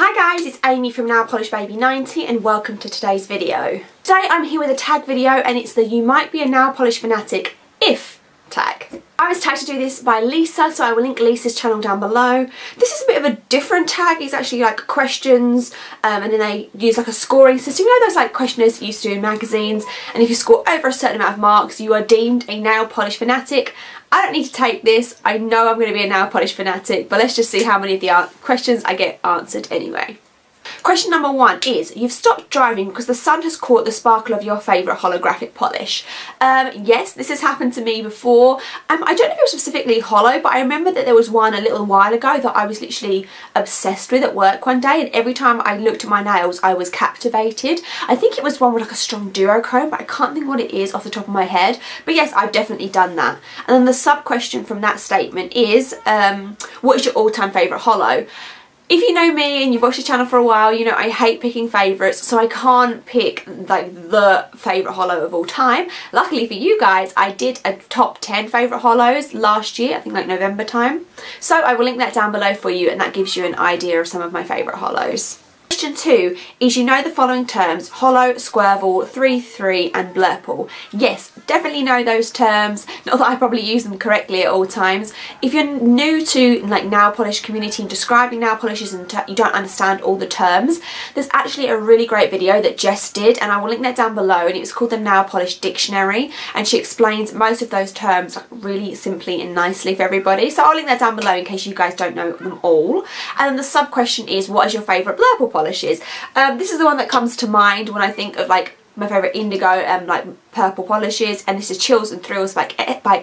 Hi guys, it's Amy from Nail Polish Baby 90 and welcome to today's video. Today I'm here with a tag video and it's the "You might be a nail polish fanatic if" tag. I was tagged to do this by Lisa, so I will link Lisa's channel down below. This is a bit of a different tag. It's actually like questions and then they use like a scoring system. You know those like questionnaires you used to do in magazines, and if you score over a certain amount of marks you are deemed a nail polish fanatic. I don't need to take this. I know I'm going to be a nail polish fanatic, but let's just see how many of the questions I get answered anyway. Question number 1 is, you've stopped driving because the sun has caught the sparkle of your favourite holographic polish. Yes, this has happened to me before. I don't know if it was specifically holo, but I remember that there was one a little while ago that I was literally obsessed with at work one day, and every time I looked at my nails I was captivated. I think it was one with like a strong duochrome, but I can't think what it is off the top of my head. But yes, I've definitely done that. And then the sub question from that statement is, what is your all-time favourite holo? If you know me and you've watched the channel for a while, you know I hate picking favourites, so I can't pick like the favourite holo of all time. Luckily for you guys, I did a top 10 favourite holos last year, I think like November time. So I will link that down below for you and that gives you an idea of some of my favourite holos. Question 2 is, you know the following terms: holo, squoval, 3-3 and blurple. Yes, definitely know those terms, not that I probably use them correctly at all times. If you're new to like nail polish community and describing nail polishes and you don't understand all the terms, there's actually a really great video that Jess did and I will link that down below, and it was called the Nail Polish Dictionary, and she explains most of those terms like really simply and nicely for everybody, so I'll link that down below in case you guys don't know them all. And then the sub question is, what is your favourite blurple polish? This is the one that comes to mind when I think of like my favourite indigo like purple polishes, and this is Chills and Thrills by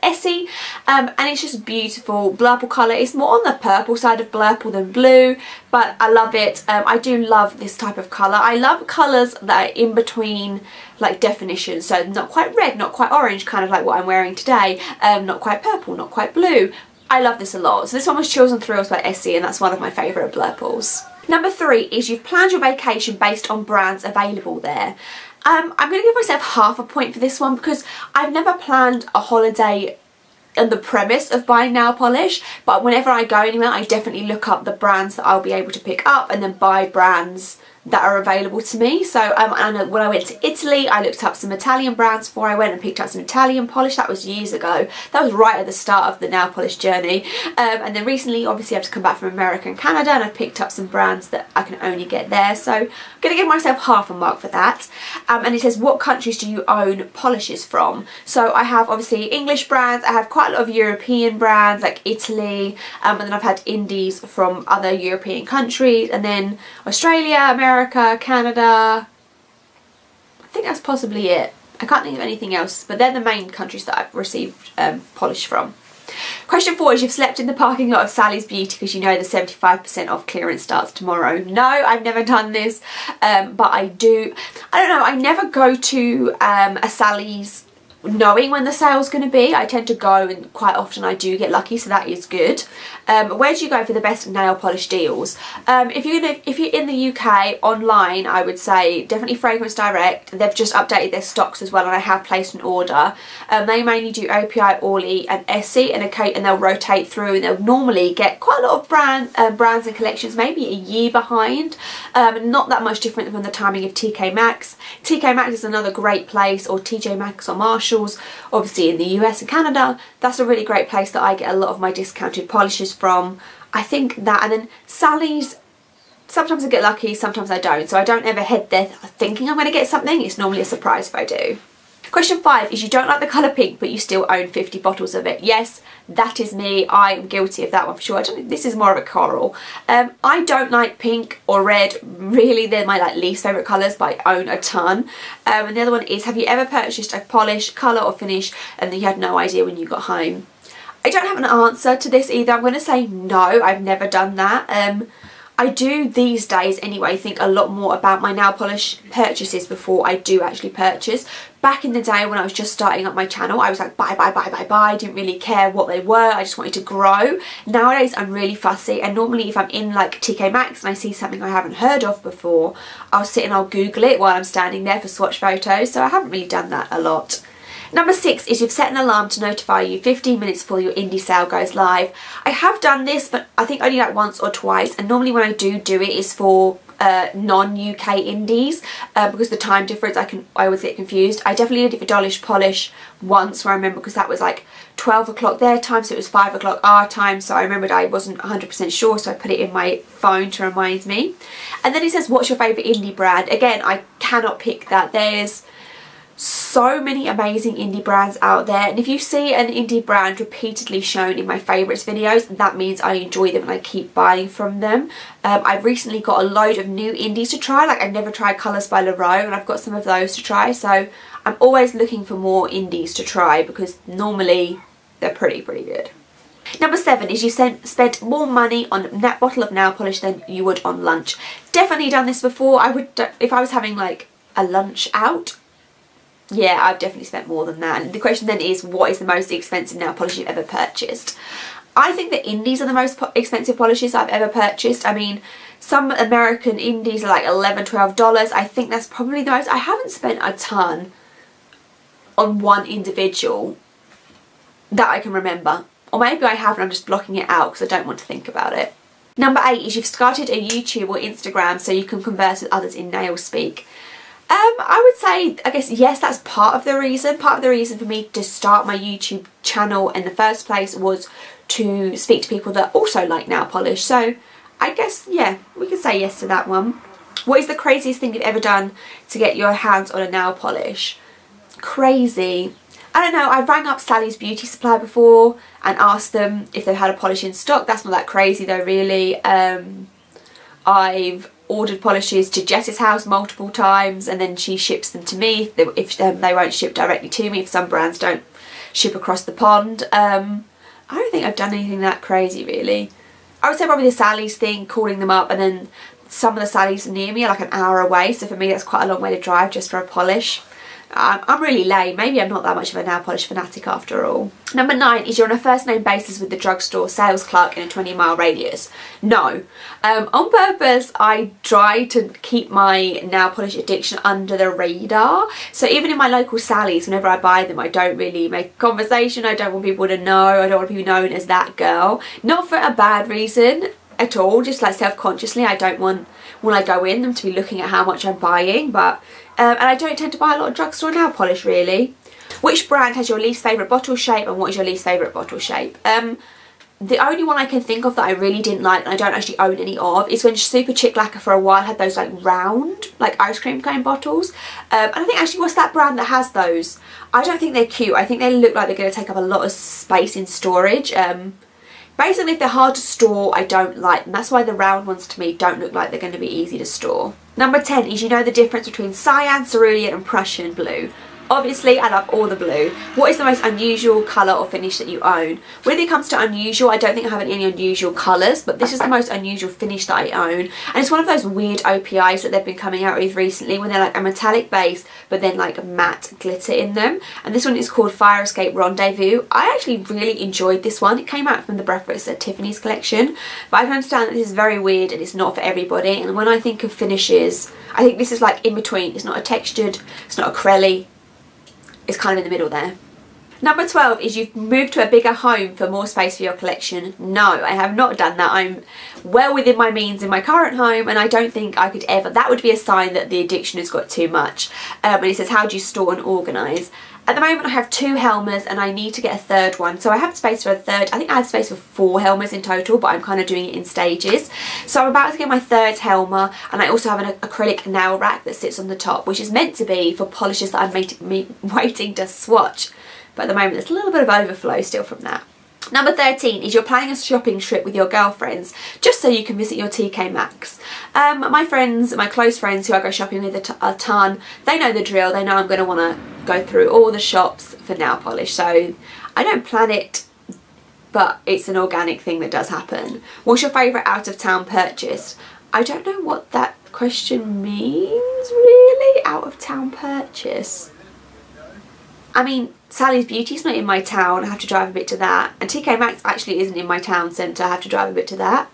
Essie, and it's just beautiful blurple colour. It's more on the purple side of blurple than blue, but I love it. I do love this type of colour. I love colours that are in between like definitions, so not quite red, not quite orange, kind of like what I'm wearing today, not quite purple, not quite blue. I love this a lot. So this one was Chills and Thrills by Essie and that's one of my favourite blurples. Number 3 is, you've planned your vacation based on brands available there. I'm going to give myself half a point for this one because I've never planned a holiday on the premise of buying nail polish, but whenever I go anywhere I definitely look up the brands that I'll be able to pick up and then buy brands that are available to me. So and when I went to Italy I looked up some Italian brands before I went and picked up some Italian polish. That was years ago. That was right at the start of the nail polish journey. And then recently obviously I've just come back from America and Canada and I've picked up some brands that I can only get there, so I'm going to give myself half a mark for that. And it says, what countries do you own polishes from? So I have obviously English brands, I have quite a lot of European brands like Italy, and then I've had indies from other European countries, and then Australia, America, Canada. I think that's possibly it. I can't think of anything else, but they're the main countries that I've received polish from. Question 4 is, you've slept in the parking lot of Sally's Beauty because you know the 75% off clearance starts tomorrow. No, I've never done this, but I do. I don't know, I never go to a Sally's knowing when the sale's going to be. I tend to go and quite often I do get lucky, so that is good. Where do you go for the best nail polish deals? If you're in the UK online, I would say definitely Fragrance Direct. They've just updated their stocks as well and I have placed an order. They mainly do OPI, Orly and Essie, and they'll rotate through and they'll normally get quite a lot of brands and collections, maybe a year behind. Not that much different from the timing of TK Maxx. TK Maxx is another great place, or TJ Maxx or Marshall. Obviously in the US and Canada, that's a really great place that I get a lot of my discounted polishes from. I think that, and then Sally's, sometimes I get lucky, sometimes I don't, so I don't ever head there thinking I'm going to get something. It's normally a surprise if I do. Question 5 is, you don't like the colour pink but you still own 50 bottles of it. Yes, that is me. I am guilty of that one for sure. This is more of a coral. I don't like pink or red, really. They're my like least favourite colours, but I own a ton. And the other one is, have you ever purchased a polish, colour or finish and then you had no idea when you got home? I don't have an answer to this either. I'm going to say no, I've never done that. I do these days anyway think a lot more about my nail polish purchases before I do actually purchase. Back in the day when I was just starting up my channel, I was like buy, buy, buy, buy, buy. I didn't really care what they were. I just wanted to grow. Nowadays I'm really fussy, and normally if I'm in like TK Maxx and I see something I haven't heard of before, I'll sit and I'll Google it while I'm standing there for swatch photos. So I haven't really done that a lot. Number 6 is you've set an alarm to notify you 15 minutes before your indie sale goes live. I have done this, but I think only like once or twice, and normally when I do it is for non-UK indies, because the time difference I always get confused. I definitely did it for Dolish Polish once, where I remember, because that was like 12 o'clock their time, so it was 5 o'clock our time, so I remembered I wasn't 100% sure, so I put it in my phone to remind me. And then it says, what's your favourite indie brand? Again, I cannot pick that. There's so many amazing indie brands out there, and if you see an indie brand repeatedly shown in my favourites videos, that means I enjoy them and I keep buying from them. I've recently got a load of new indies to try, like I've never tried Colours by Leroux, and I've got some of those to try, so I'm always looking for more indies to try because normally they're pretty good. Number 7 is you spent more money on that bottle of nail polish than you would on lunch. Definitely done this before. I would, if I was having like a lunch out, yeah, I've definitely spent more than that. And the question then is, what is the most expensive nail polish you've ever purchased? I think the indies are the most expensive polishes I've ever purchased. I mean, some American indies are like $11, $12. I think that's probably the most. I haven't spent a ton on one individual that I can remember. Or maybe I have and I'm just blocking it out because I don't want to think about it. Number 8 is you've started a YouTube or Instagram so you can converse with others in nail speak. I would say, I guess, yes, that's part of the reason. Part of the reason for me to start my YouTube channel in the first place was to speak to people that also like nail polish. So I guess, yeah, we could say yes to that one. What is the craziest thing you've ever done to get your hands on a nail polish? Crazy. I don't know, I've rang up Sally's Beauty Supply before and asked them if they've had a polish in stock. That's not that crazy though, really. I've ordered polishes to Jess's house multiple times and then she ships them to me if they won't ship directly to me, if some brands don't ship across the pond. I don't think I've done anything that crazy really. I would say probably the Sally's thing, calling them up, and then some of the Sally's near me are like an hour away, so for me that's quite a long way to drive just for a polish. I'm really lame. Maybe I'm not that much of a nail polish fanatic after all. Number 9 is you're on a first name basis with the drugstore sales clerk in a 20-mile radius. No. On purpose, I try to keep my nail polish addiction under the radar. So even in my local Sally's, whenever I buy them, I don't really make conversation. I don't want people to know. I don't want to be known as that girl. Not for a bad reason at all, just like self-consciously. I don't want, when I go in, them to be looking at how much I'm buying, but and I don't tend to buy a lot of drugstore nail polish really. Which brand has your least favourite bottle shape and what is your least favourite bottle shape? The only one I can think of that I really didn't like and I don't actually own any of is when Super Chick Lacquer for a while had those like round like ice cream cone bottles, and I think actually, what's that brand that has those? I don't think they're cute. I think they look like they're going to take up a lot of space in storage. Basically, if they're hard to store, I don't like them. That's why the round ones to me don't look like they're going to be easy to store. Number 10 is you know the difference between cyan, cerulean and Prussian blue. Obviously, I love all the blue. What is the most unusual colour or finish that you own? When it comes to unusual, I don't think I have any unusual colours, but this is the most unusual finish that I own. And it's one of those weird OPIs that they've been coming out with recently when they're like a metallic base, but then like matte glitter in them. And this one is called Fire Escape Rendezvous. I actually really enjoyed this one. It came out from the Breakfast at Tiffany's collection, but I can understand that this is very weird and it's not for everybody. And when I think of finishes, I think this is like in between. It's not a textured, it's not a crelly. It's kind of in the middle there. Number 12 is you've moved to a bigger home for more space for your collection. No, I have not done that. I'm well within my means in my current home and I don't think I could ever. That would be a sign that the addiction has got too much. And it says, how do you store and organise? At the moment I have 2 Helmers and I need to get a third one. So I have space for a third. I think I have space for 4 Helmers in total, but I'm kind of doing it in stages. So I'm about to get my third Helmer, and I also have an acrylic nail rack that sits on the top, which is meant to be for polishes that I'm waiting to swatch. But at the moment there's a little bit of overflow still from that. Number 13 is you're planning a shopping trip with your girlfriends just so you can visit your TK Maxx. My friends, my close friends who I go shopping with a ton, they know the drill. They know I'm going to want to go through all the shops for nail polish. So I don't plan it, but it's an organic thing that does happen. What's your favourite out of town purchase? I don't know what that question means really. Out of town purchase. I mean, Sally's Beauty's not in my town, I have to drive a bit to that. And TK Maxx actually isn't in my town centre, I have to drive a bit to that.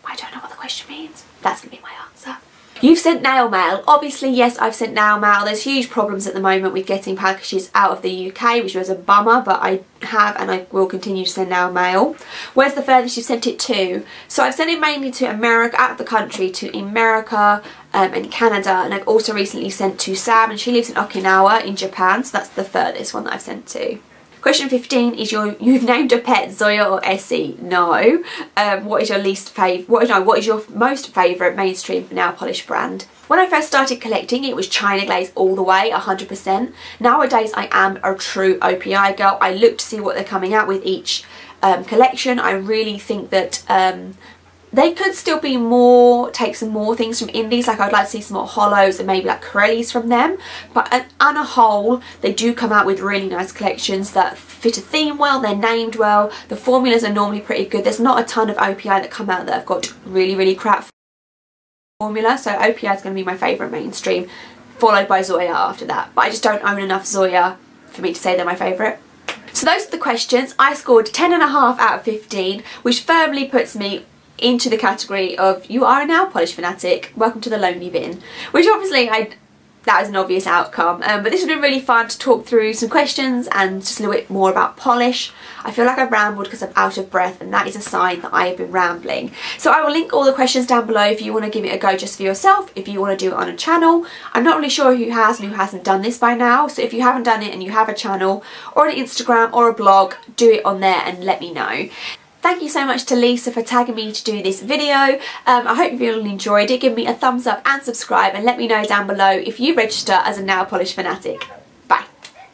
I don't know what the question means. That's going to be my answer. You've sent nail mail. Obviously, yes, I've sent nail mail. There's huge problems at the moment with getting packages out of the UK, which was a bummer, but I have and I will continue to send nail mail. Where's the furthest you've sent it to? So I've sent it mainly to America, out of the country, to America and Canada, and I've also recently sent to Sam, and she lives in Okinawa in Japan, so that's the furthest one that I've sent to. Question 15 is you've named a pet Zoya or Essie? No. What is your what is your most favourite mainstream nail polish brand? When I first started collecting, it was China Glaze all the way, 100%. Nowadays I am a true OPI girl. I look to see what they're coming out with each collection. I really think that they could still be take some more things from indies. Like I'd like to see some more holos and maybe like Corellis from them, but on a whole they do come out with really nice collections that fit a theme well, they're named well, the formulas are normally pretty good. There's not a ton of OPI that come out that have got really crap formula, so OPI is going to be my favourite mainstream, followed by Zoya after that, but I just don't own enough Zoya for me to say they're my favourite. So those are the questions. I scored 10.5 out of 15, which firmly puts me into the category of you are a nail polish fanatic, welcome to the lonely bin, which obviously that was an obvious outcome, but this has been really fun to talk through some questions and just a little bit more about polish. I feel like I've rambled because I'm out of breath, and that is a sign that I have been rambling. So I will link all the questions down below if you want to give it a go just for yourself, if you want to do it on a channel. I'm not really sure who has and who hasn't done this by now, so if you haven't done it and you have a channel or an Instagram or a blog, do it on there and let me know. Thank you so much to Lisa for tagging me to do this video. I hope you really enjoyed it. Give me a thumbs up and subscribe, and let me know down below if you register as a nail polish fanatic.